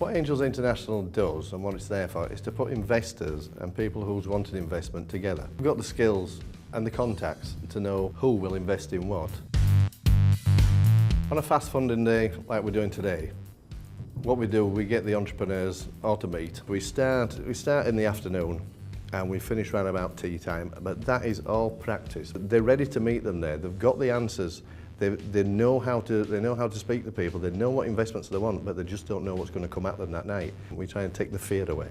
What Angels International does and what it's there for is to put investors and people who's wanted investment together. We've got the skills and the contacts to know who will invest in what. On a fast funding day like we're doing today, what we do, we get the entrepreneurs all to meet. We start in the afternoon and we finish around about tea time, but that is all practice. They're ready to meet them there. They've got the answers. They know how to speak to people. They know what investments they want, but they just don't know what's going to come at them that night. We try and take the fear away.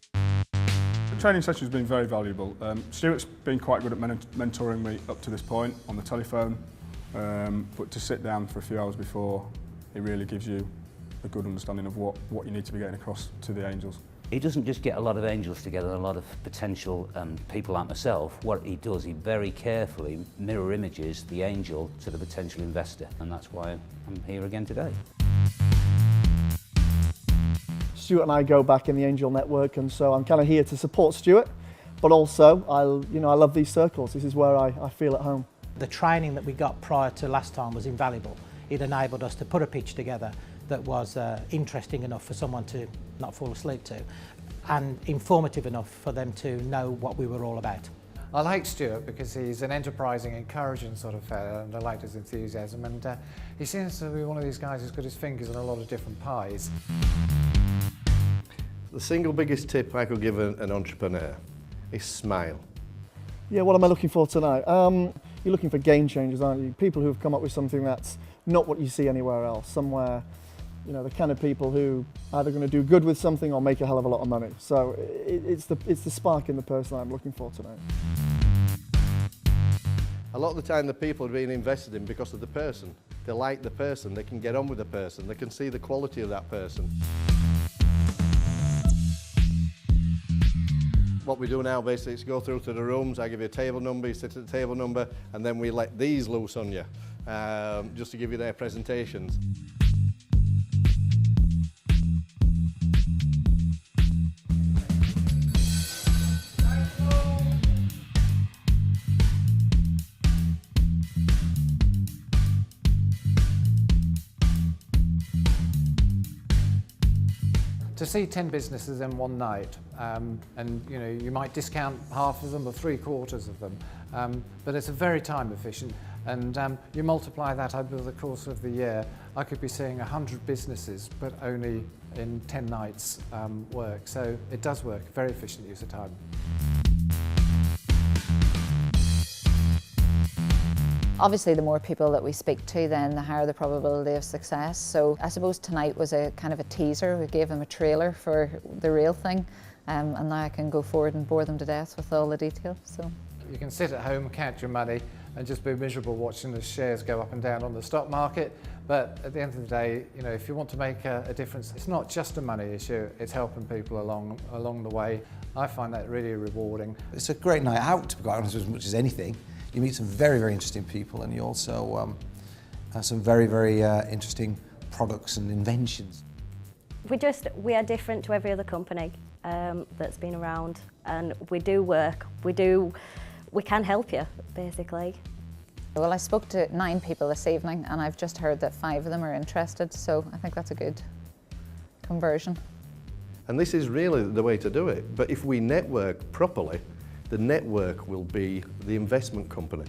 The training session has been very valuable. Stewart's been quite good at mentoring me up to this point on the telephone, but to sit down for a few hours before, it really gives you a good understanding of what you need to be getting across to the Angels. He doesn't just get a lot of angels together and a lot of potential people like myself. What he does, he very carefully mirror images the angel to the potential investor, and that's why I'm here again today. Stewart and I go back in the Angel Network, and so I'm kind of here to support Stewart, but also I love these circles. This is where I feel at home. The training that we got prior to last time was invaluable. It enabled us to put a pitch together that was interesting enough for someone to not fall asleep to, and informative enough for them to know what we were all about. I like Stewart because he's an enterprising, encouraging sort of fellow, and I liked his enthusiasm, and he seems to be one of these guys who's got his fingers in a lot of different pies. The single biggest tip I could give an entrepreneur is smile. Yeah, what am I looking for tonight? You're looking for game changers, aren't you? People who have come up with something that's not what you see anywhere else, somewhere, the kind of people who are either going to do good with something or make a hell of a lot of money. So it's the spark in the person I'm looking for tonight. A lot of the time the people are being invested in because of the person. They like the person, they can get on with the person, they can see the quality of that person. What we do now basically is go through to the rooms, I give you a table number, you sit at the table number, and then we let these loose on you, just to give you their presentations. To see 10 businesses in one night, and you might discount half of them or 3/4 of them, but it's a very time efficient, and you multiply that over the course of the year, I could be seeing 100 businesses, but only in 10 nights work. So it does work, very efficient use of time. Obviously, the more people that we speak to, then the higher the probability of success. So I suppose tonight was a kind of a teaser. We gave them a trailer for the real thing, and now I can go forward and bore them to death with all the details. So you can sit at home, count your money, and just be miserable watching the shares go up and down on the stock market. But at the end of the day, if you want to make a difference, it's not just a money issue, it's helping people along the way. I find that really rewarding. It's a great night out, to be quite honest, as much as anything. You meet some very, very interesting people, and you also have some very, very interesting products and inventions. We are different to every other company that's been around, and we do work. We can help you, basically. Well, I spoke to 9 people this evening, and I've just heard that 5 of them are interested, so I think that's a good conversion. And this is really the way to do it. But if we network properly, the network will be the investment company.